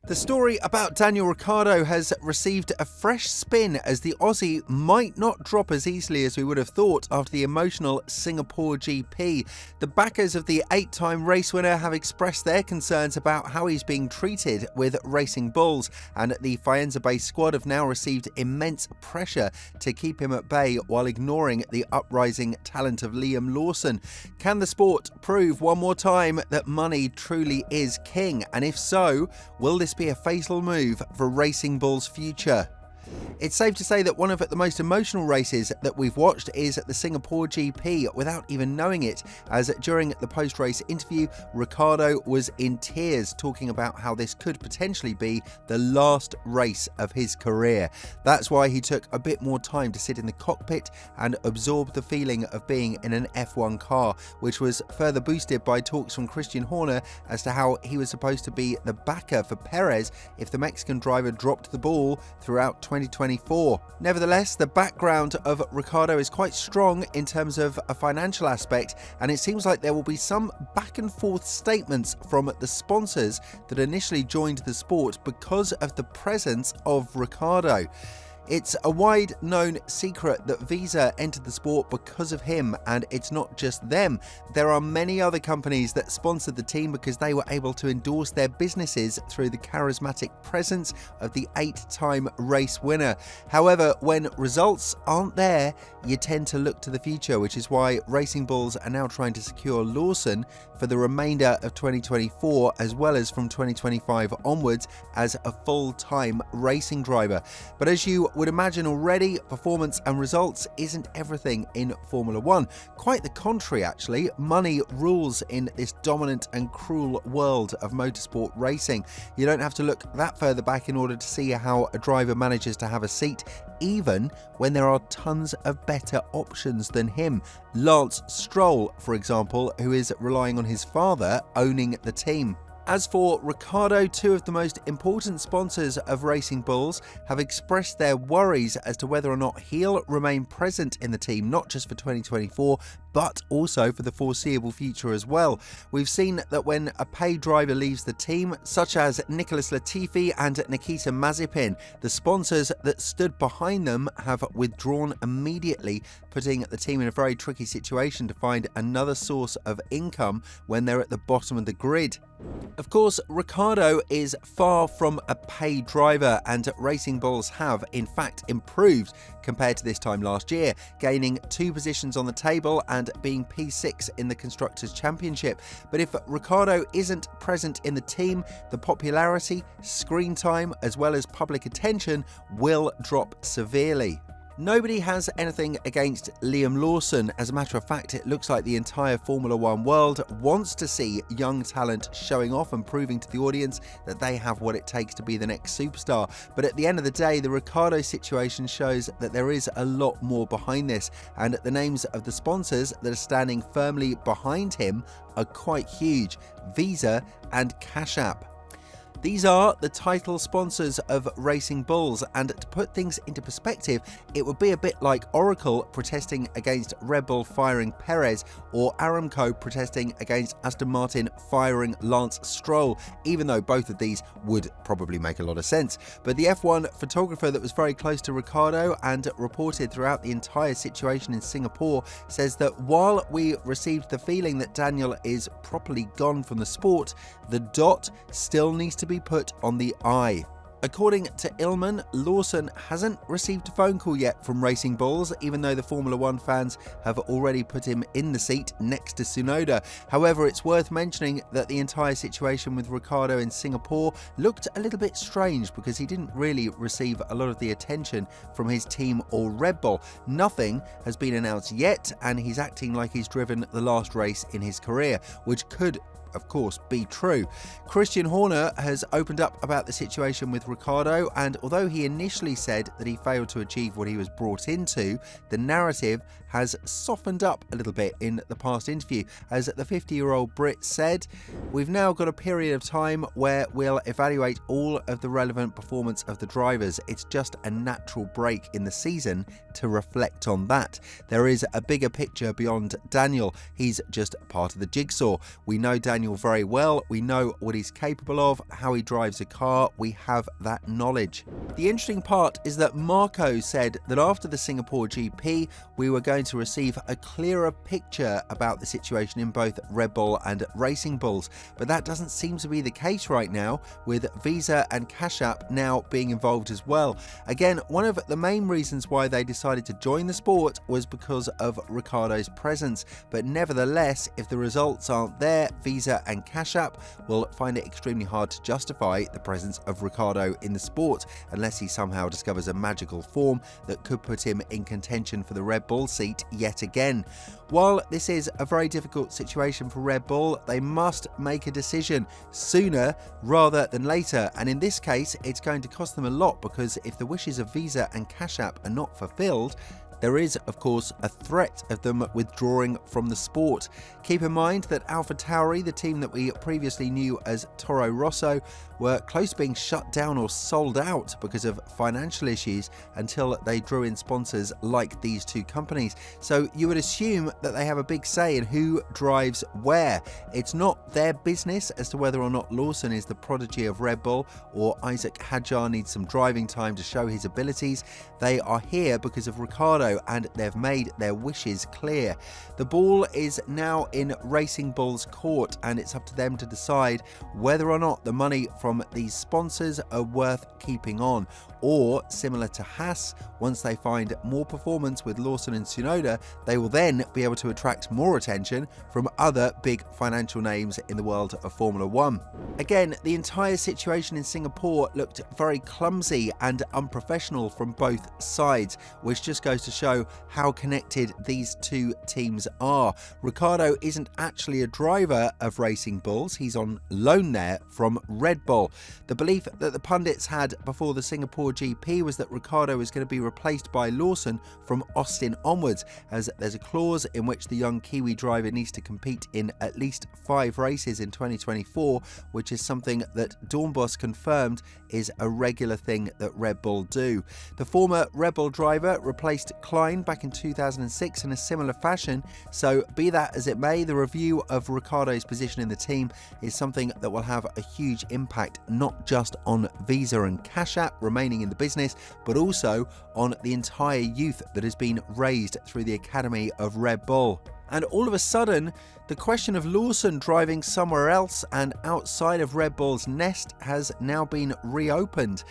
The story about Daniel Ricciardo has received a fresh spin as the Aussie might not drop as easily as we would have thought after the emotional Singapore GP. The backers of the 8-time race winner have expressed their concerns about how he's being treated with Racing Bulls, and the Faenza-based squad have now received immense pressure to keep him at bay while ignoring the uprising talent of Liam Lawson. Can the sport prove one more time that money truly is king? And if so, will this be a fatal move for Racing Bull's future? It's safe to say that one of the most emotional races that we've watched is the Singapore GP without even knowing it, as during the post-race interview, Ricciardo was in tears talking about how this could potentially be the last race of his career. That's why he took a bit more time to sit in the cockpit and absorb the feeling of being in an F1 car, which was further boosted by talks from Christian Horner as to how he was supposed to be the backer for Perez if the Mexican driver dropped the ball throughout 2024. Nevertheless, the background of Ricciardo is quite strong in terms of a financial aspect, and it seems like there will be some back and forth statements from the sponsors that initially joined the sport because of the presence of Ricciardo. It's a wide-known secret that Visa entered the sport because of him, and it's not just them. There are many other companies that sponsored the team because they were able to endorse their businesses through the charismatic presence of the 8-time race winner. However, when results aren't there, you tend to look to the future, which is why Racing Bulls are now trying to secure Lawson for the remainder of 2024 as well as from 2025 onwards as a full-time racing driver. But as you would imagine already, performance and results isn't everything in Formula One. Quite the contrary, actually. Money rules in this dominant and cruel world of motorsport racing. You don't have to look that further back in order to see how a driver manages to have a seat, even when there are tons of better options than him. Lance Stroll, for example, who is relying on his father owning the team. As for Ricciardo, two of the most important sponsors of Racing Bulls have expressed their worries as to whether or not he'll remain present in the team, not just for 2024, but also for the foreseeable future as well. We've seen that when a paid driver leaves the team, such as Nicholas Latifi and Nikita Mazepin, the sponsors that stood behind them have withdrawn immediately, putting the team in a very tricky situation to find another source of income when they're at the bottom of the grid. Of course, Ricciardo is far from a paid driver, and Racing Bulls have, in fact, improved compared to this time last year, gaining 2 positions on the table and being P6 in the Constructors' Championship. But if Ricciardo isn't present in the team, the popularity, screen time, as well as public attention will drop severely. Nobody has anything against Liam Lawson. As a matter of fact, it looks like the entire Formula One world wants to see young talent showing off and proving to the audience that they have what it takes to be the next superstar. But at the end of the day, the Ricciardo situation shows that there is a lot more behind this, and the names of the sponsors that are standing firmly behind him are quite huge: Visa and Cash App. These are the title sponsors of Racing Bulls, and to put things into perspective, it would be a bit like Oracle protesting against Red Bull firing Perez, or Aramco protesting against Aston Martin firing Lance Stroll, even though both of these would probably make a lot of sense. But the F1 photographer that was very close to Ricciardo and reported throughout the entire situation in Singapore says that while we received the feeling that Daniel is properly gone from the sport, the dot still needs to be put on the I. According to Illman, Lawson hasn't received a phone call yet from Racing Bulls, even though the Formula One fans have already put him in the seat next to Tsunoda. However, it's worth mentioning that the entire situation with Ricciardo in Singapore looked a little bit strange because he didn't really receive a lot of the attention from his team or Red Bull. Nothing has been announced yet, and he's acting like he's driven the last race in his career, which could of course be true. Christian Horner has opened up about the situation with Ricciardo, and although he initially said that he failed to achieve what he was brought into, the narrative has softened up a little bit in the past interview. As the 50-year-old Brit said, "We've now got a period of time where we'll evaluate all of the relevant performance of the drivers. It's just a natural break in the season to reflect on that. There is a bigger picture beyond Daniel. He's just part of the jigsaw. We know Daniel Daniel very well. We know what he's capable of, how he drives a car. We have that knowledge. The interesting part is that Marco said that after the Singapore GP, we were going to receive a clearer picture about the situation in both Red Bull and Racing Bulls. But that doesn't seem to be the case right now, with Visa and Cash App now being involved as well. Again, one of the main reasons why they decided to join the sport was because of Ricciardo's presence. But nevertheless, if the results aren't there, Visa and Cash App will find it extremely hard to justify the presence of Ricciardo in the sport, unless he somehow discovers a magical form that could put him in contention for the Red Bull seat yet again. While this is a very difficult situation for Red Bull, they must make a decision sooner rather than later, and in this case it's going to cost them a lot, because if the wishes of Visa and Cash App are not fulfilled, there is, of course, a threat of them withdrawing from the sport. Keep in mind that AlphaTauri, the team that we previously knew as Toro Rosso, were close to being shut down or sold out because of financial issues until they drew in sponsors like these two companies. So you would assume that they have a big say in who drives where. It's not their business as to whether or not Lawson is the prodigy of Red Bull or Isaac Hadjar needs some driving time to show his abilities. They are here because of Ricciardo, and they've made their wishes clear. The ball is now in Racing Bull's court, and it's up to them to decide whether or not the money from these sponsors are worth keeping on, or similar to Haas, once they find more performance with Lawson and Tsunoda, they will then be able to attract more attention from other big financial names in the world of Formula One. Again, the entire situation in Singapore looked very clumsy and unprofessional from both sides, which just goes to show how connected these two teams are. Ricciardo isn't actually a driver of Racing Bulls, he's on loan there from Red Bull. The belief that the pundits had before the Singapore GP was that Ricciardo was going to be replaced by Lawson from Austin onwards, as there's a clause in which the young Kiwi driver needs to compete in at least 5 races in 2024, which is something that Dornbos confirmed is a regular thing that Red Bull do. The former Red Bull driver replaced Klein back in 2006 in a similar fashion, so be that as it may, the review of Ricciardo's position in the team is something that will have a huge impact, not just on Visa and Cash App remaining in the business, but also on the entire youth that has been raised through the academy of Red Bull. And all of a sudden, the question of Lawson driving somewhere else and outside of Red Bull's nest has now been reopened.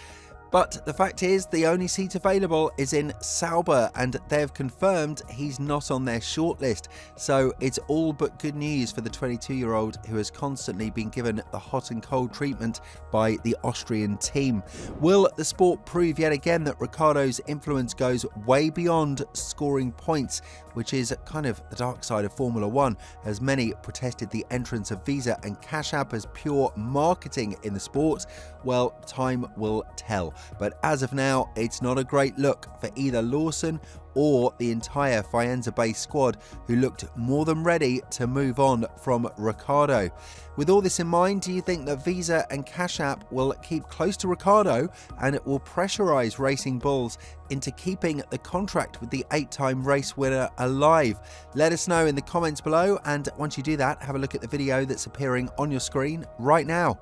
But the fact is, the only seat available is in Sauber, and they've confirmed he's not on their shortlist. So it's all but good news for the 22-year-old who has constantly been given the hot and cold treatment by the Austrian team. Will the sport prove yet again that Ricciardo's influence goes way beyond scoring points, which is kind of the dark side of Formula One, as many protested the entrance of Visa and Cash App as pure marketing in the sport? Well, time will tell. But as of now, it's not a great look for either Lawson or the entire Faenza-based squad, who looked more than ready to move on from Ricciardo. With all this in mind, do you think that Visa and Cash App will keep close to Ricciardo and it will pressurise Racing Bulls into keeping the contract with the 8-time race winner alive? Let us know in the comments below, and once you do that, have a look at the video that's appearing on your screen right now.